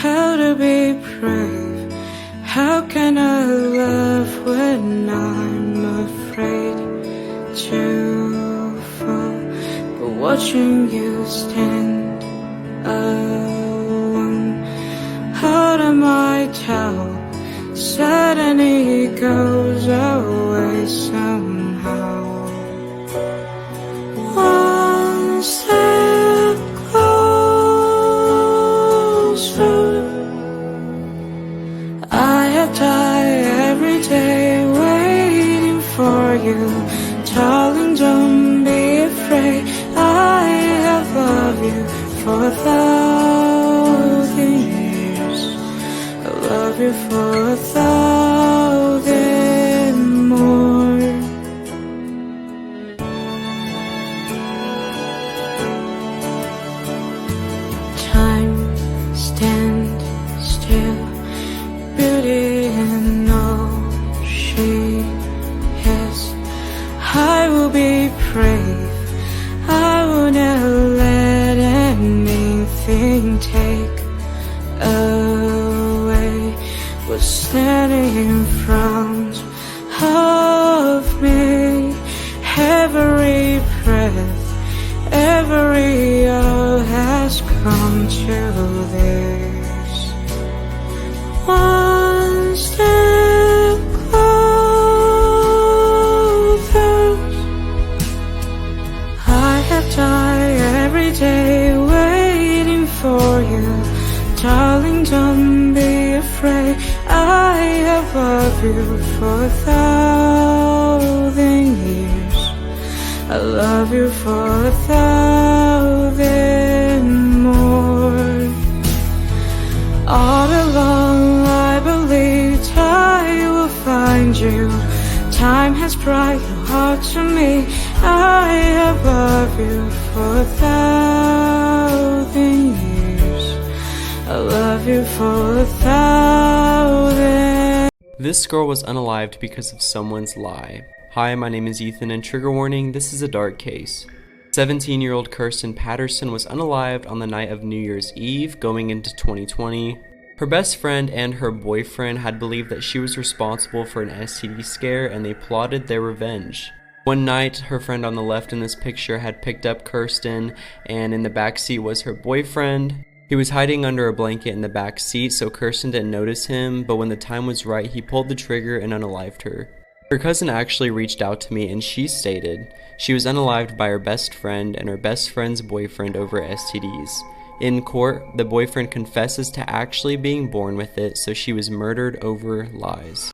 how to be brave. How can I love when I'm afraid to fall? But watching you stand alone, how do I tell? Suddenly goes away somehow. One step closer. I have died every day waiting for you. Darling, don't be afraid. I have loved you for 1,000 years. I love you for 1,000 more. Time stand still, beauty in all she is. I will be brave. I will never let anything take away what's standing in front of me. Every breath, every hour has come to this. One step closer. I have died every day waiting for you. Darling, don't be afraid. I have loved you for 1,000 years. I love you for 1,000 more. All along I believed I will find you. Time has brought you out to me. I have loved you for 1,000 years. I love you for 1,000. This girl was unalived because of someone's lie. Hi, my name is Ethan, and trigger warning, this is a dark case. 17-year-old Kirsten Patterson was unalived on the night of New Year's Eve, going into 2020. Her best friend and her boyfriend had believed that she was responsible for an STD scare, and they plotted their revenge. One night, her friend on the left in this picture had picked up Kirsten, and in the back seat was her boyfriend. He was hiding under a blanket in the back seat, so Kirsten didn't notice him, but when the time was right, he pulled the trigger and unalived her. Her cousin actually reached out to me, and she stated she was unalived by her best friend and her best friend's boyfriend over STDs. In court, the boyfriend confesses to actually being born with it, so she was murdered over lies.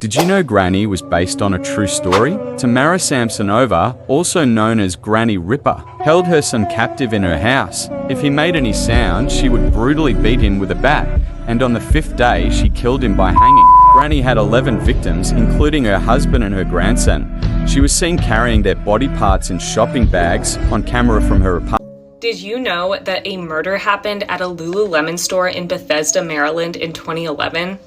Did you know Granny was based on a true story? Tamara Samsonova, also known as Granny Ripper, held her son captive in her house. If he made any sound, she would brutally beat him with a bat, and on the 5th day, she killed him by hanging. Granny had 11 victims, including her husband and her grandson. She was seen carrying their body parts in shopping bags on camera from her apartment. Did you know that a murder happened at a Lululemon store in Bethesda, Maryland in 2011?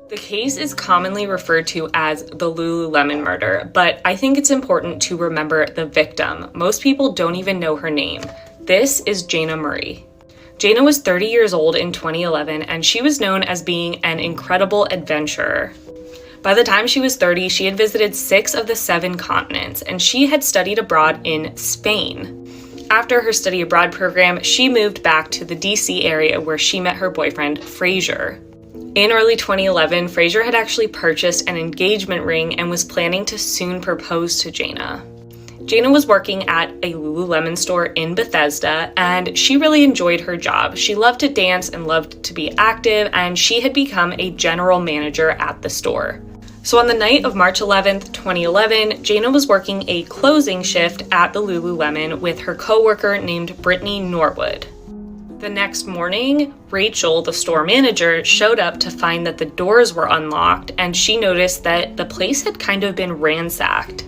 The case is commonly referred to as the Lululemon murder, but I think it's important to remember the victim. Most people don't even know her name. This is Jana Murray. Jana was 30 years old in 2011, and she was known as being an incredible adventurer. By the time she was 30, she had visited 6 of the 7 continents, and she had studied abroad in Spain. After her study abroad program, she moved back to the DC area where she met her boyfriend, Fraser. In early 2011, Fraser had actually purchased an engagement ring and was planning to soon propose to Jana. Jana was working at a Lululemon store in Bethesda, and she really enjoyed her job. She loved to dance and loved to be active, and she had become a general manager at the store. So on the night of March 11th, 2011, Jana was working a closing shift at the Lululemon with her coworker named Brittany Norwood. The next morning, Rachel, the store manager, showed up to find that the doors were unlocked, and she noticed that the place had kind of been ransacked.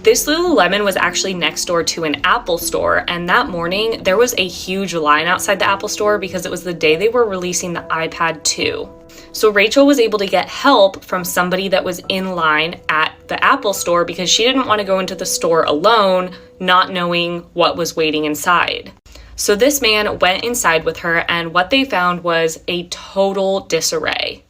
This Lululemon was actually next door to an Apple store, and that morning there was a huge line outside the Apple store because it was the day they were releasing the iPad 2. So Rachel was able to get help from somebody that was in line at the Apple store because she didn't want to go into the store alone, not knowing what was waiting inside. So this man went inside with her, and what they found was a total disarray.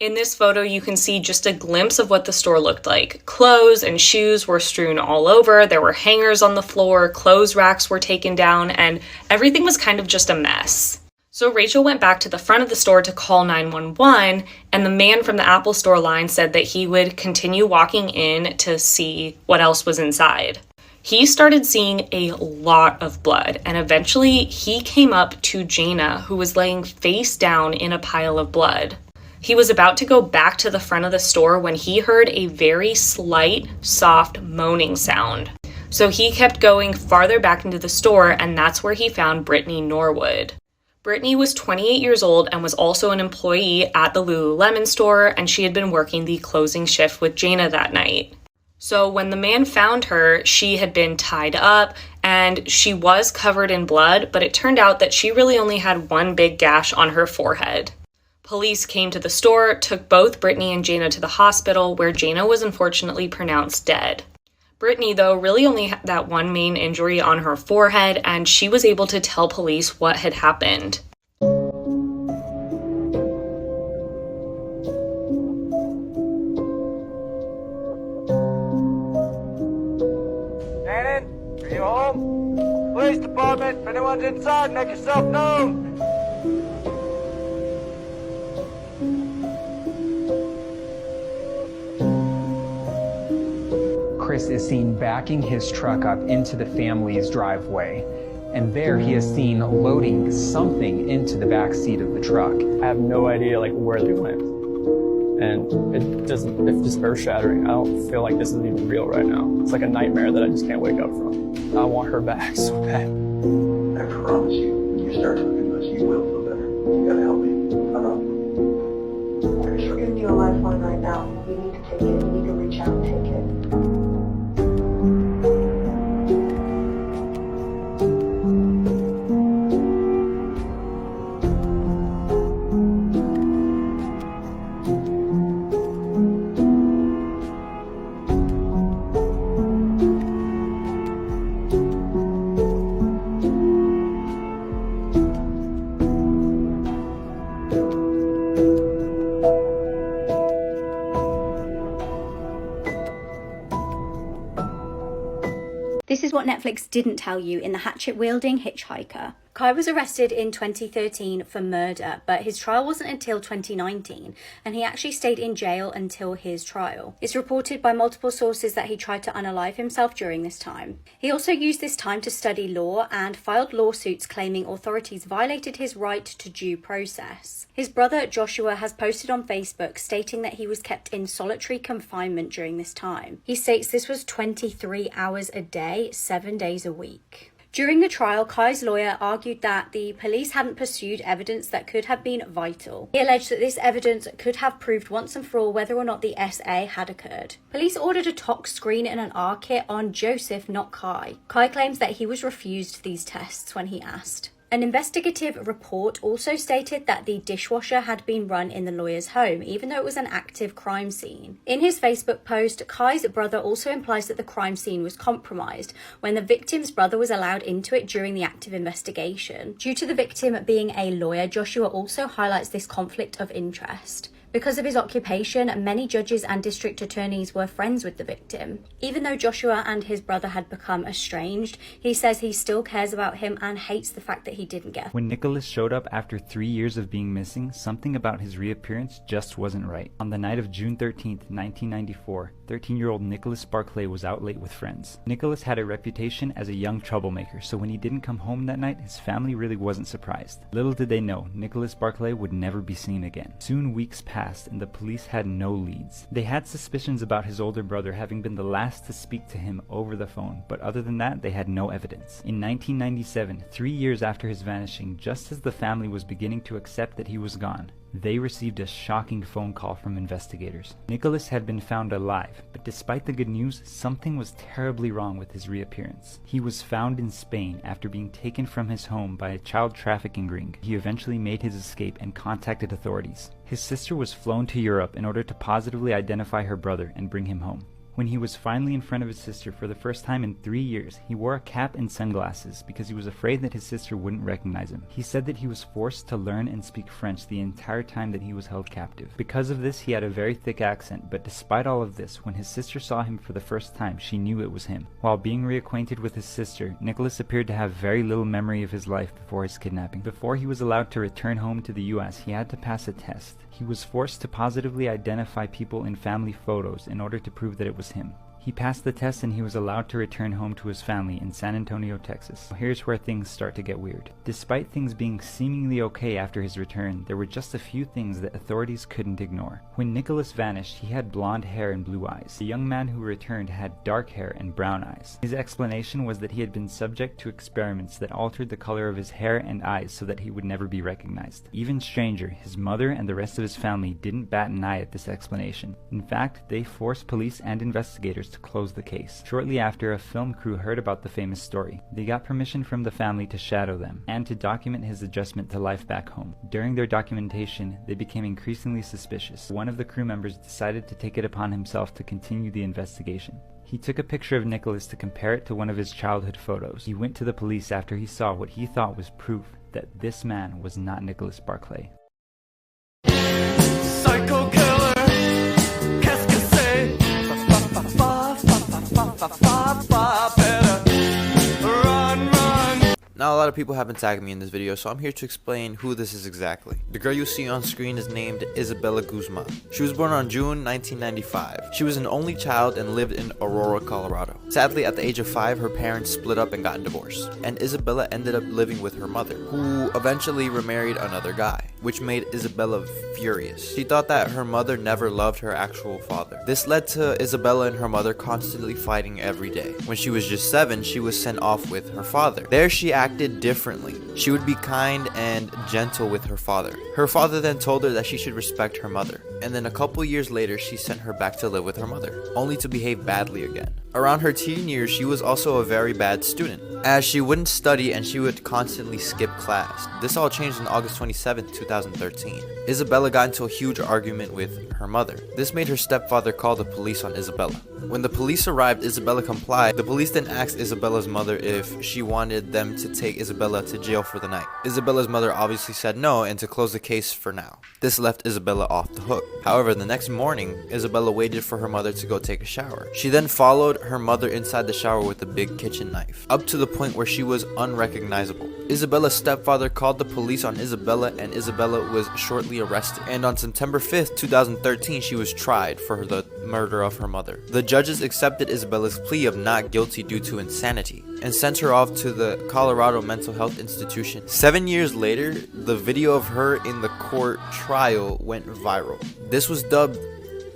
In this photo, you can see just a glimpse of what the store looked like. Clothes and shoes were strewn all over, there were hangers on the floor, clothes racks were taken down, and everything was kind of just a mess. So Rachel went back to the front of the store to call 911, and the man from the Apple store line said that he would continue walking in to see what else was inside. He started seeing a lot of blood, and eventually he came up to Jana, who was laying face down in a pile of blood. He was about to go back to the front of the store when he heard a very slight, soft moaning sound. So he kept going farther back into the store, and that's where he found Brittany Norwood. Brittany was 28 years old and was also an employee at the Lululemon store, and she had been working the closing shift with Jana that night. So when the man found her, she had been tied up and she was covered in blood, but it turned out that she really only had one big gash on her forehead. Police came to the store, took both Brittany and Jana to the hospital, where Jana was unfortunately pronounced dead. Brittany, though, really only had that one main injury on her forehead, and she was able to tell police what had happened. Are you home? Police department, if anyone's inside, make yourself known. Chris is seen backing his truck up into the family's driveway, and there he is seen loading something into the back seat of the truck. I have no idea where they went, and it's just earth-shattering. I don't feel like this is even real right now. It's like a nightmare that I just can't wake up from. I want her back so bad. I promise you, when you start talking to us, you will feel better. You gotta help me. We're giving you a lifeline right now. You need to take it. You need to reach out and take it. This is what Netflix didn't tell you in the hatchet-wielding hitchhiker. Kai was arrested in 2013 for murder, but his trial wasn't until 2019, and he actually stayed in jail until his trial. It's reported by multiple sources that he tried to unalive himself during this time. He also used this time to study law and filed lawsuits claiming authorities violated his right to due process. His brother Joshua has posted on Facebook stating that he was kept in solitary confinement during this time. He states this was 23 hours a day, 7 days a week. During the trial, Kai's lawyer argued that the police hadn't pursued evidence that could have been vital. He alleged that this evidence could have proved once and for all whether or not the SA had occurred. Police ordered a tox screen and an R kit on Joseph, not Kai. Kai claims that he was refused these tests when he asked. An investigative report also stated that the dishwasher had been run in the lawyer's home, even though it was an active crime scene. In his Facebook post, Kai's brother also implies that the crime scene was compromised when the victim's brother was allowed into it during the active investigation. Due to the victim being a lawyer, Joshua also highlights this conflict of interest. Because of his occupation, many judges and district attorneys were friends with the victim. Even though Joshua and his brother had become estranged, he says he still cares about him and hates the fact that he didn't get. When Nicholas showed up after 3 years of being missing, something about his reappearance just wasn't right. On the night of June 13th, 1994, 13-year-old Nicholas Barclay was out late with friends. Nicholas had a reputation as a young troublemaker, so when he didn't come home that night, his family really wasn't surprised. Little did they know, Nicholas Barclay would never be seen again. Soon weeks passed and the police had no leads. They had suspicions about his older brother having been the last to speak to him over the phone, but other than that, they had no evidence. In 1997, 3 years after his vanishing, just as the family was beginning to accept that he was gone, they received a shocking phone call from investigators. Nicholas had been found alive, but despite the good news, something was terribly wrong with his reappearance. He was found in Spain after being taken from his home by a child trafficking ring. He eventually made his escape and contacted authorities. His sister was flown to Europe in order to positively identify her brother and bring him home. When he was finally in front of his sister for the first time in 3 years, he wore a cap and sunglasses because he was afraid that his sister wouldn't recognize him. He said that he was forced to learn and speak French the entire time that he was held captive. Because of this, he had a very thick accent, but despite all of this, when his sister saw him for the first time, she knew it was him. While being reacquainted with his sister, Nicholas appeared to have very little memory of his life before his kidnapping. Before he was allowed to return home to the US, he had to pass a test. He was forced to positively identify people in family photos in order to prove that it was him. He passed the test and he was allowed to return home to his family in San Antonio, Texas. Here's where things start to get weird. Despite things being seemingly okay after his return, there were just a few things that authorities couldn't ignore. When Nicholas vanished, he had blonde hair and blue eyes. The young man who returned had dark hair and brown eyes. His explanation was that he had been subject to experiments that altered the color of his hair and eyes so that he would never be recognized. Even stranger, his mother and the rest of his family didn't bat an eye at this explanation. In fact, they forced police and investigators to close the case. Shortly after, a film crew heard about the famous story. They got permission from the family to shadow them and to document his adjustment to life back home. During their documentation, they became increasingly suspicious. One of the crew members decided to take it upon himself to continue the investigation. He took a picture of Nicholas to compare it to one of his childhood photos. He went to the police after he saw what he thought was proof that this man was not Nicholas Barclay. Psycho killer, qu'est-ce que c'est? Run, run. Now a lot of people have been tagging me in this video, so I'm here to explain who this is exactly. The girl you see on screen is named Isabella Guzman. She was born on June 1995. She was an only child and lived in Aurora, Colorado. Sadly, at the age of 5, her parents split up and got divorced, and Isabella ended up living with her mother, who eventually remarried another guy, which made Isabella furious. She thought that her mother never loved her actual father. This led to Isabella and her mother constantly fighting every day. When she was just 7, she was sent off with her father. There she acted differently. She would be kind and gentle with her father. Her father then told her that she should respect her mother, and then a couple years later she sent her back to live with her mother, only to behave badly again. Around her teen years, she was also a very bad student, as she wouldn't study and she would constantly skip class. This all changed on August 27, 2013. Isabella got into a huge argument with her mother. This made her stepfather call the police on Isabella. When the police arrived, Isabella complied. The police then asked Isabella's mother if she wanted them to take Isabella to jail for the night. Isabella's mother obviously said no and to close the case for now. This left Isabella off the hook. However, the next morning, Isabella waited for her mother to go take a shower. She then followed her mother inside the shower with a big kitchen knife, up to the point where she was unrecognizable. Isabella's stepfather called the police on Isabella, and Isabella was shortly arrested. And on September 5th, 2013, she was tried for the murder of her mother. The judges accepted Isabella's plea of not guilty due to insanity and sent her off to the Colorado Mental Health Institution. 7 years later, the video of her in the court trial went viral. This was dubbed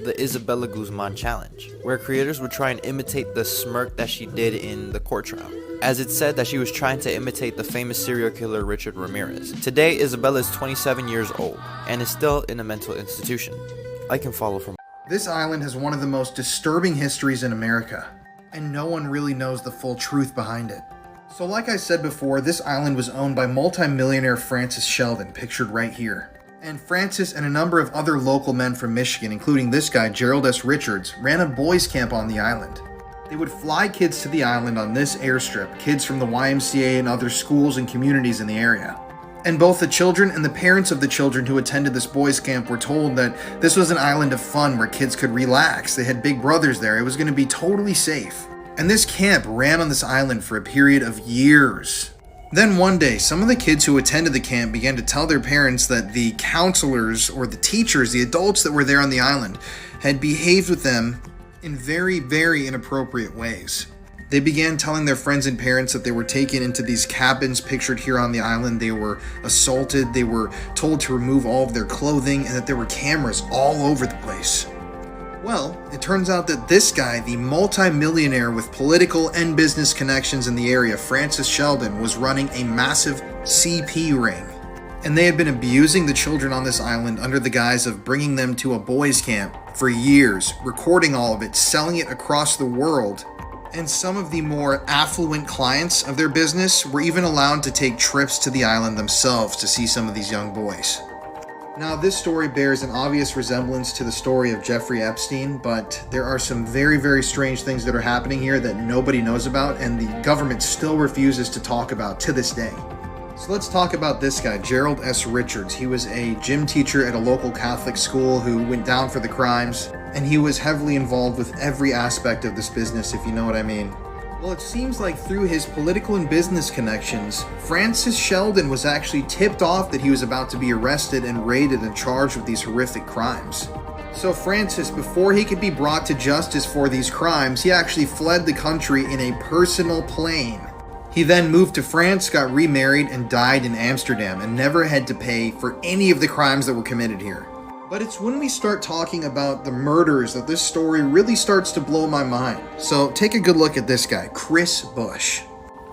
the Isabella Guzman Challenge, where creators would try and imitate the smirk that she did in the court trial, as it said that she was trying to imitate the famous serial killer Richard Ramirez. Today, Isabella is 27 years old and is still in a mental institution. Like and follow for more. This island has one of the most disturbing histories in America, and no one really knows the full truth behind it. So like I said before, this island was owned by multi-millionaire Francis Sheldon, pictured right here. And Francis and a number of other local men from Michigan, including this guy, Gerald S. Richards, ran a boys' camp on the island. They would fly kids to the island on this airstrip, kids from the YMCA and other schools and communities in the area. And both the children and the parents of the children who attended this boys' camp were told that this was an island of fun where kids could relax. They had big brothers there. It was going to be totally safe. And this camp ran on this island for a period of years. Then one day, some of the kids who attended the camp began to tell their parents that the counselors or the teachers, the adults that were there on the island, had behaved with them in very, very inappropriate ways. They began telling their friends and parents that they were taken into these cabins pictured here on the island. They were assaulted. They were told to remove all of their clothing and that there were cameras all over the place. Well, it turns out that this guy, the multi-millionaire with political and business connections in the area, Francis Sheldon, was running a massive CP ring. And they had been abusing the children on this island under the guise of bringing them to a boys' camp for years, recording all of it, selling it across the world. And some of the more affluent clients of their business were even allowed to take trips to the island themselves to see some of these young boys. Now, this story bears an obvious resemblance to the story of Jeffrey Epstein, but there are some very, very strange things that are happening here that nobody knows about and the government still refuses to talk about to this day. So let's talk about this guy, Gerald S. Richards. He was a gym teacher at a local Catholic school who went down for the crimes, and he was heavily involved with every aspect of this business, if you know what I mean. Well, it seems like through his political and business connections, Francis Sheldon was actually tipped off that he was about to be arrested and raided and charged with these horrific crimes. So Francis, before he could be brought to justice for these crimes, he actually fled the country in a personal plane. He then moved to France, got remarried, and died in Amsterdam, and never had to pay for any of the crimes that were committed here. But it's when we start talking about the murders that this story really starts to blow my mind. So take a good look at this guy, Chris Bush.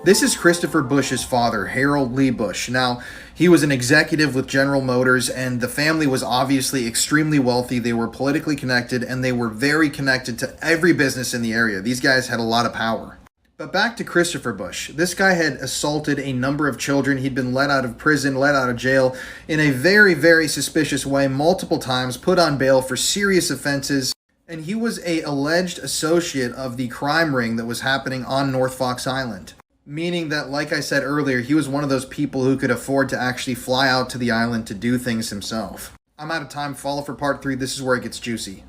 This is Christopher Bush's father, Harold Lee Bush. Now, he was an executive with General Motors, and the family was obviously extremely wealthy. They were politically connected, and they were very connected to every business in the area. These guys had a lot of power. But back to Christopher Bush. This guy had assaulted a number of children. He'd been let out of prison, let out of jail in a very, very suspicious way multiple times, put on bail for serious offenses. And he was an alleged associate of the crime ring that was happening on North Fox Island. Meaning that, like I said earlier, he was one of those people who could afford to actually fly out to the island to do things himself. I'm out of time. Follow for part 3. This is where it gets juicy.